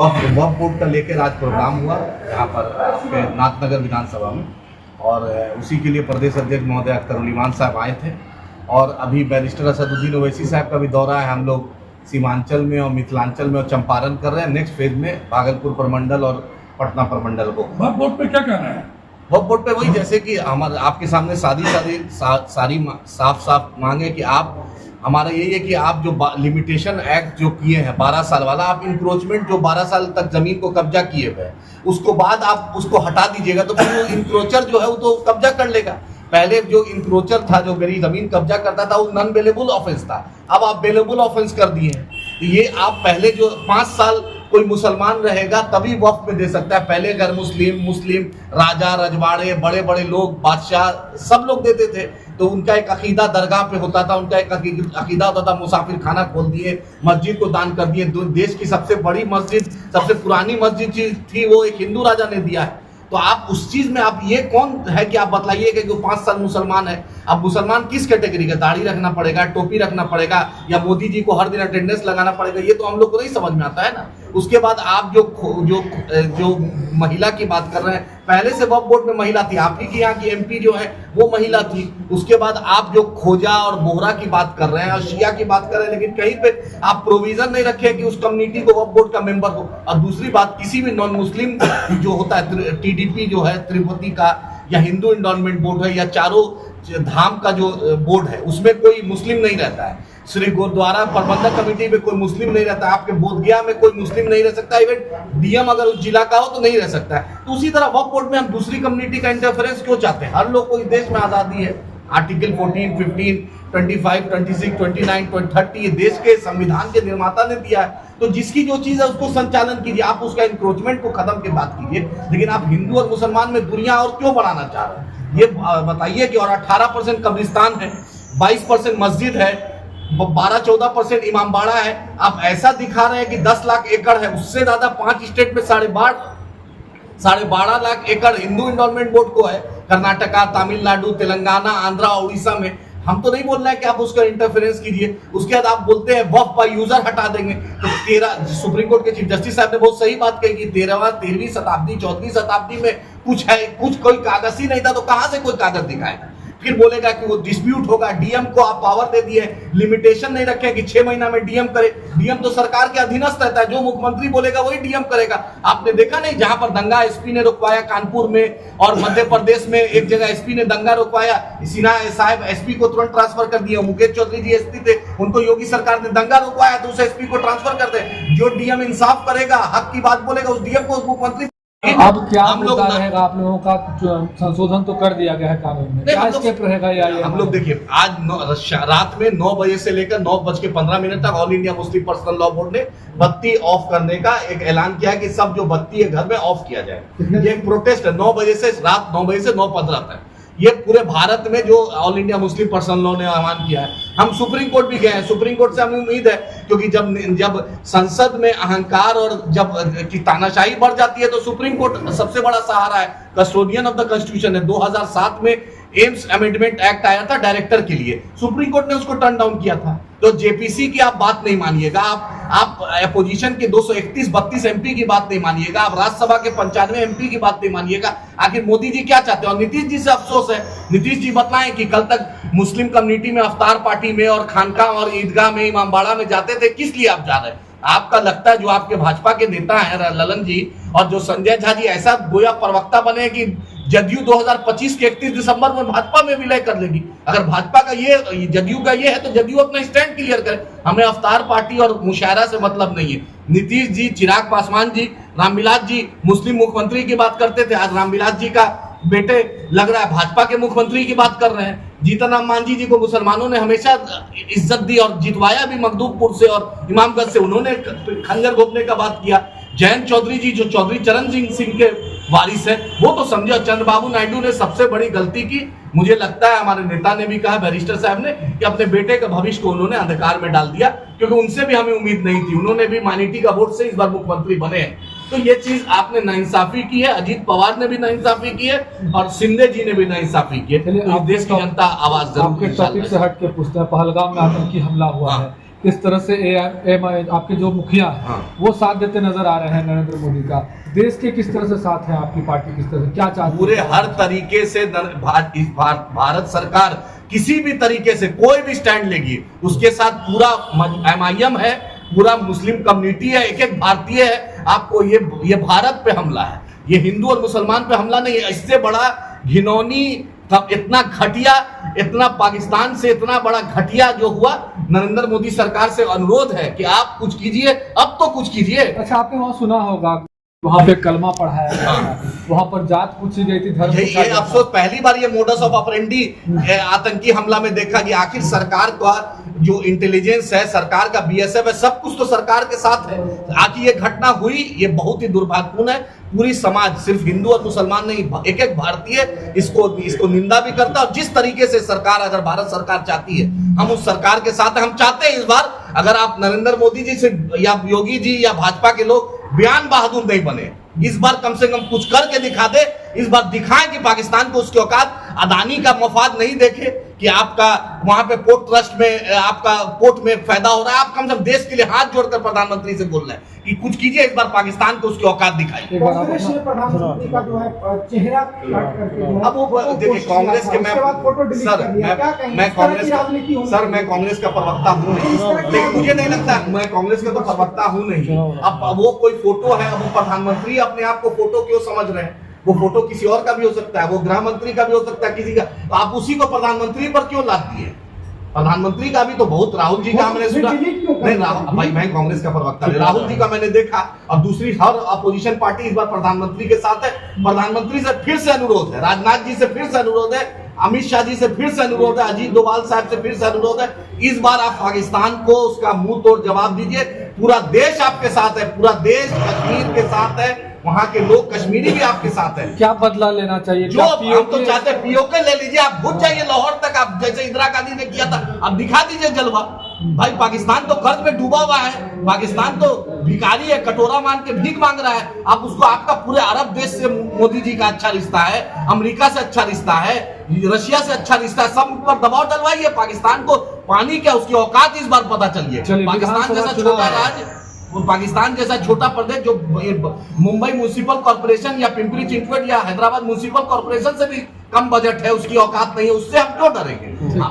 वक्फ board का लेकर आज प्रोग्राम हुआ यहाँ पर आपके नाथनगर विधानसभा में, और उसी के लिए प्रदेश अध्यक्ष महोदय अख्तर ईमान साहब आए थे। और अभी बैरिस्टर असदुद्दीन ओवैसी साहब का भी दौरा है। हम लोग सीमांचल में और मिथिलांचल में और चंपारण कर रहे हैं। नेक्स्ट फेज में भागलपुर प्रमंडल और पटना प्रमंडल को। वक्फ बोर्ड पे क्या कहना है? वक्फ बोर्ड पे वही, जैसे कि हमारे आपके सामने सारी साफ मांगे कि आप, हमारा यही है कि आप जो लिमिटेशन एक्ट जो किए हैं 12 साल वाला, आप इंक्रोचमेंट जो 12 साल तक जमीन को कब्जा किए हुए हैं उसको बाद आप उसको हटा दीजिएगा, तो फिर वो इंक्रोचर जो है वो तो कब्जा कर लेगा। पहले जो इंक्रोचर था, जो मेरी जमीन कब्जा करता था, वो नॉन बेलेबल ऑफेंस था, अब आप बेलेबल ऑफेंस कर दिए हैं। तो ये आप पहले जो 5 साल कोई मुसलमान रहेगा तभी वक्फ में दे सकता है। पहले अगर मुस्लिम राजा रजवाड़े बड़े बड़े लोग बादशाह सब लोग देते थे, तो उनका एक अकीदा दरगाह पे होता था, उनका एक अकीदा होता था। मुसाफिर खाना खोल दिए, मस्जिद को दान कर दिए। देश की सबसे बड़ी मस्जिद, सबसे पुरानी मस्जिद थी, वो एक हिंदू राजा ने दिया है। तो आप उस चीज में, आप ये कौन है कि आप बतलाइए कि जो 5 साल मुसलमान है, अब मुसलमान किस कैटेगरी का, दाढ़ी रखना पड़ेगा, टोपी रखना पड़ेगा, या मोदी जी को हर दिन अटेंडेंस लगाना पड़ेगा, ये तो हम लोग को नहीं समझ में आता है ना। उसके बाद आप जो महिला की बात कर रहे हैं, पहले से वक्फ बोर्ड में महिला थी, आप ही की यहाँ की MP जो है वो महिला थी। उसके बाद आप जो खोजा और बोहरा की बात कर रहे हैं और शिया की बात कर रहे हैं, लेकिन कहीं पे आप प्रोविजन नहीं रखे कि उस कम्युनिटी को वक्फ बोर्ड का मेंबर हो। और दूसरी बात, किसी भी नॉन मुस्लिम जो होता है, TDP जो है तिरुपति का, या हिंदू इंडोमेंट बोर्ड है, या चारों धाम का जो बोर्ड है, उसमें कोई मुस्लिम नहीं रहता है। श्री गुरुद्वारा प्रबंधक कमेटी में कोई मुस्लिम नहीं रहता है। आपके बोधगया में कोई मुस्लिम नहीं रह सकता, इवन DM अगर उस जिला का हो तो नहीं रह सकता है। तो उसी तरह वक्फ बोर्ड में हम दूसरी कम्युनिटी का इंटरफेरेंस क्यों चाहते हैं? हर लोग को इस देश में आज़ादी है। आर्टिकल 14, 15, 25, 26, 29, 30 ये देश के संविधान के निर्माता ने दिया है। तो जिसकी जो चीज़ है उसको संचालन कीजिए, आप उसका इंक्रोचमेंट को खत्म के बात कीजिए। लेकिन आप हिंदू और मुसलमान में दूरियां और क्यों बढ़ाना चाह रहे हैं ये बताइए। कि और 18% कब्रिस्तान है, 22% मस्जिद है, 12-14% इमामबाड़ा है। आप ऐसा दिखा रहे हैं कि 10 लाख एकड़ है, उससे ज्यादा 5 स्टेट में 12.5 लाख एकड़ हिंदू इंडोमेंट बोर्ड को है। कर्नाटका, तमिलनाडु, तेलंगाना, आंध्रा, उड़ीसा में। हम तो नहीं बोल रहे हैं कि आप उसका इंटरफेरेंस कीजिए। उसके बाद आप बोलते हैं वक्फ बाय यूजर हटा देंगे। तो सुप्रीम कोर्ट के चीफ जस्टिस साहब ने बहुत सही बात कही कि 13वीं शताब्दी 14वीं शताब्दी में कुछ कोई कागज ही नहीं था, तो कहां से कोई कागज दिखाएगा? फिर बोलेगा कि वो डिस्प्यूट होगा। DM को आप पावर दे दिए, लिमिटेशन नहीं रखे कि 6 महीना में DM करे। DM तो सरकार के अधीनस्थ रहता है, जो मुख्यमंत्री बोलेगा वही DM करेगा। आपने देखा नहीं, जहां पर दंगा SP ने रुकवाया कानपुर में, और मध्य प्रदेश में एक जगह SP ने दंगा रुकवाया, सिन्हा साहब SP को तुरंत ट्रांसफर कर दिया। मुकेश चौधरी जी SP थे, उनको योगी सरकार ने दंगा रुकवाया तो उस SP को ट्रांसफर कर दे। जो DM इंसाफ करेगा, हक की बात बोलेगा, उस DM को मुख्यमंत्री। अब क्या मुद्दा रहेगा आप लोगों का? संशोधन तो कर दिया गया है कानून में, क्या स्टेप रहेगा? या हम लोग देखिए, आज रात में 9 बजे से लेकर 9:15 तक all India Muslim personal law board ने बत्ती ऑफ करने का एक ऐलान किया है कि सब जो बत्ती है घर में ऑफ किया जाए। ये एक प्रोटेस्ट है 9 बजे से, रात 9 बजे से 9:15 तक। ये पूरे भारत में जो all India Muslim personal law ने आह्वान किया है। हम सुप्रीम कोर्ट भी गए हैं, सुप्रीम कोर्ट से हमें उम्मीद है, क्योंकि जब संसद में अहंकार और जब की तानाशाही बढ़ जाती है तो सुप्रीम कोर्ट सबसे बड़ा सहारा है, कस्टोडियन ऑफ द कॉन्स्टिट्यूशन है। 2007 में एम्स अमेंडमेंट एक्ट आया था डायरेक्टर के लिए, सुप्रीम कोर्ट ने उसको टर्न डाउन किया था। तो JPC की आप बात नहीं मानिएगा, आप अपोजिशन के 231-32 MP की बात नहीं मानिएगा, आप राज्यसभा के 95 MP की बात नहीं मानिएगा। आखिर मोदी जी क्या चाहते हैं? और नीतीश जी से अफसोस है, नीतीश जी बताएं कि कल तक मुस्लिम कम्युनिटी में अफ्तार पार्टी में और खानकाह और ईदगाह में, इमामबाड़ा में जाते थे, किस लिए आप जा रहे हैं? आपका लगता है जो आपके भाजपा के नेता हैं ललन जी और जो संजय झा जी ऐसा गोया प्रवक्ता बने कि जदयू 2025 के 31 दिसंबर में भाजपा में विलय कर लेगी। अगर भाजपा का ये जदयू का ये है तो जदयू अपना स्टैंड क्लियर करे। हमें अफ्तार पार्टी और मुशायरा से मतलब नहीं है। नीतीश जी, चिराग पासवान जी, रामविलास जी मुस्लिम मुख्यमंत्री की बात करते थे, आज रामविलास जी का बेटे लग रहा है भाजपा के मुख्यमंत्री की बात कर रहे हैं। जीतन राम मांझी जी को मुसलमानों ने हमेशा इज्जत दी और जितवाया भी मखदूमपुर से और इमामगंज से, उन्होंने खंजर घोपने का बात किया। जयंत चौधरी जी जो चौधरी चरण सिंह के वारिस है, वो तो समझो चंद्रबाबू नायडू ने सबसे बड़ी गलती की। मुझे लगता है हमारे नेता ने भी कहा, बैरिस्टर साहब ने, कि अपने बेटे के भविष्य को उन्होंने अंधकार में डाल दिया, क्योंकि उनसे भी हमें उम्मीद नहीं थी। उन्होंने भी माइनॉरिटी का वोट से इस बार मुख्यमंत्री बने हैं। तो ये चीज आपने नाइंसाफी की है, अजीत पवार ने भी नाइंसाफी की है और शिंदे जी ने भी नाइंसाफी की है। तो देश की जनता आवाज जरूर। टॉपिक से हट के पूछते हैं, पहलगाम में आतंकी हमला हुआ है, इस तरह से आपके जो मुखिया हैं, हाँ। वो साथ देते नजर आ रहे हैं नरेंद्र मोदी का। देश के किस तरह से साथ है आपकी पार्टी, किस तरह से क्या चाहती है? पूरे हर तरीके से भारत सरकार किसी भी तरीके से कोई भी स्टैंड लेगी, उसके साथ पूरा MIM है, पूरा मुस्लिम कम्युनिटी है, एक एक भारतीय है। आपको ये भारत पे हमला है, ये हिंदू और मुसलमान पे हमला नहीं है। इससे बड़ा घिनौनी, इतना घटिया, इतना पाकिस्तान से इतना बड़ा घटिया जो हुआ, नरेंद्र मोदी सरकार से अनुरोध है कि आप कुछ कीजिए, अब तो कुछ कीजिए। अच्छा, आपने वहाँ सुना होगा वहाँ पे कलमा पढ़ाया गया, वहाँ पर जात पूछी गई थी, धर्म ये अफसोस पहली बार ये मोडस ऑफ ऑपरेंडी आतंकी हमला में देखा कि आखिर सरकार का जो इंटेलिजेंस है, सरकार का BSF है, सब कुछ तो सरकार के साथ है। आखिर ये घटना हुई, ये बहुत ही दुर्भाग्यपूर्ण है। पूरी समाज, सिर्फ हिंदू और मुसलमान नहीं, एक एक भारतीय इसको निंदा भी करता है। और जिस तरीके से सरकार, अगर भारत सरकार चाहती है, हम उस सरकार के साथ हैं। हम चाहते हैं इस बार अगर आप नरेंद्र मोदी जी से या योगी जी या भाजपा के लोग बयान बहादुर नहीं बने, इस बार कम से कम कुछ करके दिखा दे। इस बार दिखाएं कि पाकिस्तान को उसकी औकात, अदानी का मफाद नहीं देखे कि आपका वहां पे पोर्ट ट्रस्ट में, आपका पोर्ट में फायदा हो रहा है। आप कम से कम देश के लिए हाथ जोड़कर प्रधानमंत्री से बोल रहे हैं कि कुछ कीजिए, इस बार पाकिस्तान को उसकी औकात दिखाई। कांग्रेस ने प्रधानमंत्री का जो है चेहरा काट करके जो है, अब वो देखिए, कांग्रेस के मैं कांग्रेस का प्रवक्ता हूँ नहीं, लेकिन मुझे नहीं लगता, मैं कांग्रेस का तो प्रवक्ता हूँ नहीं। अब वो कोई फोटो है, वो प्रधानमंत्री अपने आप को फोटो क्यों समझ रहे हैं? वो फोटो किसी और का भी हो सकता है, वो गृह मंत्री का भी हो सकता है, किसी का। तो आप उसी को प्रधानमंत्री पर क्यों लाती है? प्रधानमंत्री का भी तो बहुत, राहुल जी का हमने सुना नहीं, राहुल भाई, मैं कांग्रेस का प्रवक्ता नहीं, राहुल जी का मैंने देखा। और दूसरी हर अपोजिशन पार्टी इस बार प्रधानमंत्री के साथ है। प्रधानमंत्री से फिर से अनुरोध है, राजनाथ जी से फिर से अनुरोध है, अमित शाह जी से फिर से अनुरोध है, अजीत डोभाल साहब से फिर से अनुरोध है, इस बार आप पाकिस्तान को उसका मुंह तोड़ जवाब दीजिए। पूरा देश आपके साथ है, पूरा देश कश्मीर के साथ है, वहाँ के लोग कश्मीरी भी आपके साथ हैं। क्या बदला लेना चाहिए? जो हम तो चाहते हैं POK ले लीजिए, आप घुस जाइए लाहौर तक, आप जैसे इंदिरा गांधी ने किया था, अब दिखा दीजिए जलवा। भाई पाकिस्तान तो कर्ज में डूबा हुआ है, पाकिस्तान तो भिखारी है, कटोरा मान के भीख मांग रहा है। आप उसको, आपका पूरे अरब देश से मोदी जी का अच्छा रिश्ता है, अमेरिका से अच्छा रिश्ता है, रशिया से अच्छा रिश्ता है, सब पर दबाव डलवाइए। पाकिस्तान को पानी क्या, उसकी औकात इस बार पता चलिए। पाकिस्तान जैसा छोटा राज्य, पाकिस्तान जैसा छोटा प्रदेश जो मुंबई म्युनिसिपल कॉर्पोरेशन या पिंपरी चिंचवड या हैदराबाद म्युनिसिपल कॉर्पोरेशन से भी कम बजट है, उसकी औकात नहीं है, उससे हम क्यों डरेंगे?